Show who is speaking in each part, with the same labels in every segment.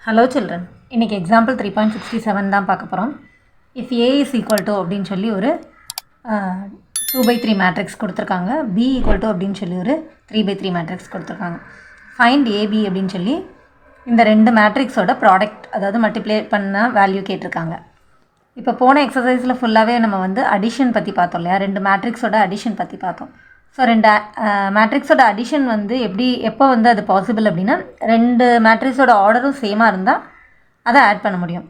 Speaker 1: Hello children, இன்னைக்கு example 3.67 தான் பார்க்க போகிறோம். If A is equal to அப்படின்னு சொல்லி ஒரு 2/3 மேட்ரிக்ஸ் கொடுத்துருக்காங்க, B equal to அப்படின்னு சொல்லி ஒரு 3/3 மேட்ரிக்ஸ் கொடுத்துருக்காங்க. Find AB அப்படின்னு சொல்லி இந்த ரெண்டு மேட்ரிக்ஸோட ப்ராடக்ட், அதாவது மல்டிப்ளை பண்ண வேல்யூ கேட்டிருக்காங்க. இப்போ போன எக்ஸசைஸில் ஃபுல்லாகவே நம்ம வந்து அடிஷன் பற்றி பார்த்தோம் இல்லையா, ரெண்டு மேட்ரிக்ஸோட அடிஷன் பற்றி பார்த்தோம். ஸோ ரெண்டு மேட்ரிக்ஸோட அடிஷன் வந்து எப்போ வந்து அது பாசிபிள் அப்படின்னா, ரெண்டு மேட்ரிக்ஸோட ஆர்டரும் சேமாக இருந்தால் அதை ஆட் பண்ண முடியும்.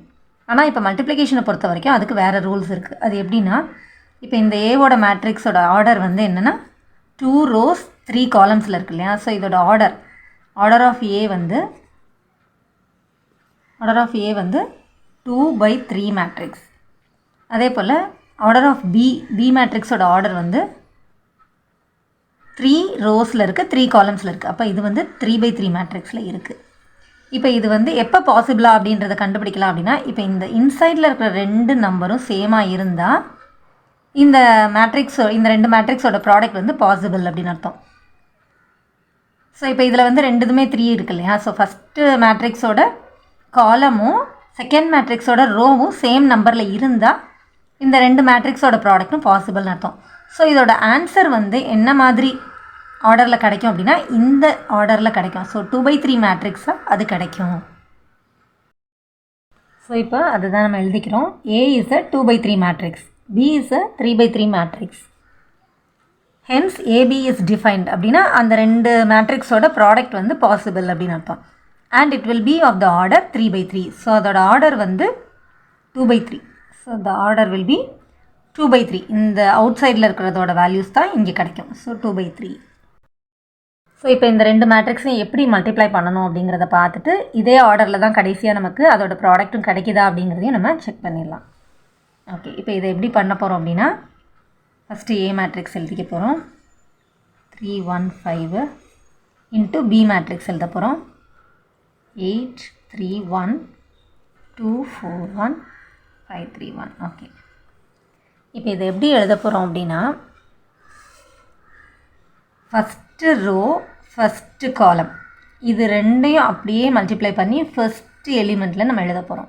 Speaker 1: ஆனால் இப்போ மல்டிப்ளிகேஷனை பொறுத்த வரைக்கும் அதுக்கு வேறு ரூல்ஸ் இருக்குது. அது எப்படின்னா, இப்போ இந்த ஏவோட மேட்ரிக்ஸோட ஆர்டர் வந்து என்னென்னா 2 rows 3 columnsல இருக்கு இல்லையா. ஸோ இதோட ஆர்டர் ஆஃப் ஏ வந்து 2/3 மேட்ரிக்ஸ். அதே போல் ஆர்டர் ஆஃப் பி மேட்ரிக்ஸோட ஆர்டர் வந்து 3 ரோஸில் இருக்குது, 3 columnsல இருக்குது. அப்போ இது வந்து 3/3 மேட்ரிக்ஸில் இருக்குது. இப்போ இது வந்து எப்போ பாசிபிளா அப்படின்றத கண்டுபிடிக்கலாம் அப்படின்னா, இப்போ இந்த இன்சைடில் இருக்கிற ரெண்டு நம்பரும் சேமாக இருந்தால் இந்த ரெண்டு மேட்ரிக்ஸோட ப்ராடக்ட் வந்து பாசிபிள் அப்படின்னு அர்த்தம். ஸோ இப்போ இதில் வந்து ரெண்டுதுமே 3 இருக்கு இல்லையா. ஸோ ஃபஸ்ட்டு மேட்ரிக்ஸோட காலமும் செகண்ட் மேட்ரிக்ஸோட ரோவும் சேம் நம்பரில் இருந்தால் இந்த ரெண்டு மேட்ரிக்ஸோட ப்ராடக்ட்டும் பாசிபிள்னு அர்த்தம். ஸோ இதோட ஆன்சர் வந்து என்ன மாதிரி ஆர்டரில் கிடைக்கும் அப்படின்னா, இந்த ஆர்டரில் கிடைக்கும். ஸோ 2/3 மேட்ரிக்ஸாக அது கிடைக்கும். ஸோ இப்போ அதுதான் நம்ம எழுதிக்கிறோம். A is a 2/3 matrix, B is a 3/3 matrix. Hence AB is defined அப்படின்னா அந்த ரெண்டு மேட்ரிக்ஸோட ப்ராடக்ட் வந்து பாசிபிள் அப்படின்னு அர்த்தம். And it will be of the order 3/3. So அதோட ஆர்டர் வந்து 2/3. So the order will be 2/3. இந்த அவுட் சைடில் இருக்கிறதோட வேல்யூஸ் தான் இங்கே கிடைக்கும். ஸோ 2/3. ஸோ இப்போ இந்த ரெண்டு மேட்ரிக்ஸையும் எப்படி மல்டிப்ளை பண்ணணும் அப்படிங்கிறத பார்த்துட்டு இதே ஆர்டரில் தான் கடைசியாக நமக்கு அதோட ப்ராடக்ட்டும் கிடைக்குதா அப்படிங்கிறதையும் நம்ம செக் பண்ணிடலாம். ஓகே, இப்போ இதை எப்படி பண்ண போகிறோம் அப்படின்னா, ஃபஸ்ட்டு ஏ மேட்ரிக்ஸ் எழுதிக்க போகிறோம். 3 1 5 இன்ட்டு பி மேட்ரிக்ஸ் எழுத போகிறோம். 8 3 1 2 4 1 5 3 1. ஓகே, இப்போ இதை எப்படி எழுத போகிறோம் அப்படின்னா, ஃபஸ்ட்டு ரோ ஃபஸ்ட்டு காலம் இது ரெண்டையும் அப்படியே மல்டிப்ளை பண்ணி ஃபஸ்ட்டு எலிமெண்ட்டில் நம்ம எழுத போகிறோம்.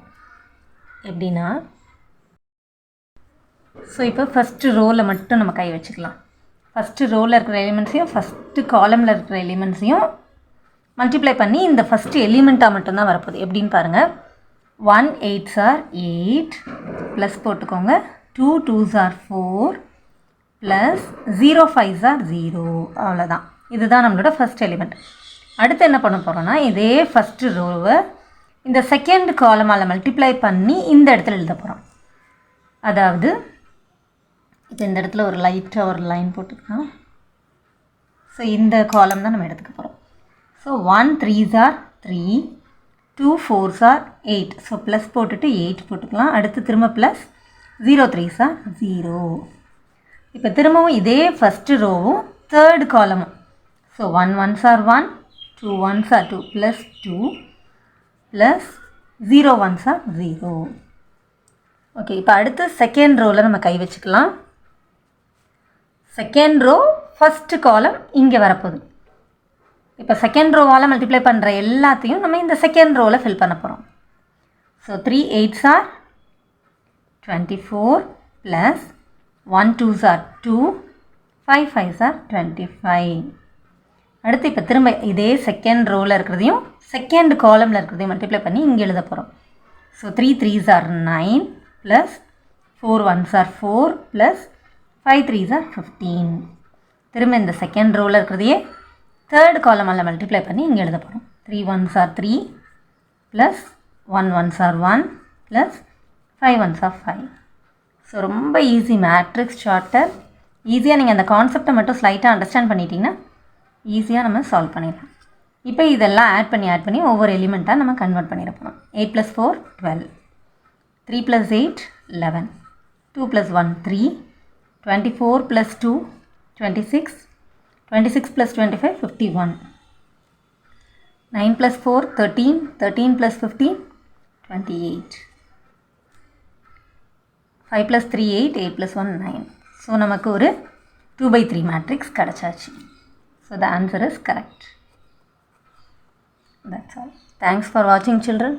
Speaker 1: எப்படின்னா, ஸோ இப்போ ஃபஸ்ட்டு ரோவில் மட்டும் நம்ம கை வச்சுக்கலாம். ஃபஸ்ட்டு ரோவில் இருக்கிற எலிமெண்ட்ஸையும் ஃபஸ்ட்டு காலமில் இருக்கிற எலிமெண்ட்ஸையும் மல்டிப்ளை பண்ணி இந்த ஃபஸ்ட்டு எலிமெண்ட்டாக மட்டும்தான் வரப்போகுது. எப்படின்னு பாருங்கள். 1 8s are 8 ப்ளஸ் போட்டுக்கோங்க, 2 2s are 4 plus 0 5s are 0. அவ்வளோதான், இதுதான் நம்மளோட ஃபஸ்ட் எலிமெண்ட். அடுத்து என்ன பண்ண போகிறோன்னா, இதே ஃபஸ்ட்டு ரோவை இந்த செகண்ட் காலமால் மல்டிப்ளை பண்ணி இந்த இடத்துல எழுத போகிறோம். அதாவது இப்போ இந்த இடத்துல ஒரு லைட்டாக ஒரு லைன் போட்டுக்கலாம். ஸோ இந்த காலம் தான் நம்ம எடுத்துக்க போகிறோம். So 1 3s are 3 2 4s are 8. So plus போட்டுட்டு 8 போட்டுக்கலாம். அடுத்து திரும்ப ப்ளஸ் 0 3s are 0. இப்போ திரும்பவும் இதே ஃபஸ்ட்டு ரோவும் தேர்ட் காலமும். So 1 1s are 1 2 1s are 2 plus 2 plus 0 1s are 0. Okay, இப்போ அடுத்து செகண்ட் ரோவில் நம்ம கை வச்சுக்கலாம். செகண்ட் ரோ ஃபஸ்ட்டு காலம் இங்கே வரப்போகுது. இப்போ செகண்ட் ரோவால் மல்டிப்ளை பண்ணுற எல்லாத்தையும் நம்ம இந்த செகண்ட் ரோவில் ஃபில் பண்ண போகிறோம். So 3 8s are 24 plus 1 2s are 2 5 5s are 25. அடுத்து இப்போ திரும்ப இதே செகண்ட் ரோவில் இருக்கிறதையும் செகண்ட் காலமில் இருக்கிறதையும் மல்டிப்ளை பண்ணி இங்கே எழுத போகிறோம். So 3 3s are 9 plus 4 1s are 4 plus 5 3s are 15. திரும்ப இந்த செகண்ட் ரோவில் இருக்கிறதையே தேர்ட் காலமால் மல்டிப்ளை பண்ணி இங்கே எழுத போகிறோம். 3 1s are 3 plus 1 1s are 1 plus 5 1s are 5. So ரொம்ப ஈஸி மேட்ரிக்ஸ் சார்ட்டர். ஈஸியாக நீங்கள் அந்த கான்செப்டை மட்டும் ஸ்லைட்டாக அண்டர்ஸ்டாண்ட் பண்ணிட்டீங்கன்னா ஈஸியாக நம்ம சால்வ் பண்ணிடலாம். இப்போ இதெல்லாம் ஆட் பண்ணி ஒவ்வொரு எலிமெண்ட்டாக நம்ம கன்வெர்ட் பண்ணிட போகிறோம். 8 + 4 12 3 + 8 11 2 + 1 3 24 + 2 26 26 + 25 51 9 + 4 13 13 + 15 28 5 + 3 8 8 + 1 9. ஸோ நமக்கு ஒரு 2/3 மேட்ரிக்ஸ் கிடச்சாச்சு. So the answer is correct. That's all. Thanks for watching, children.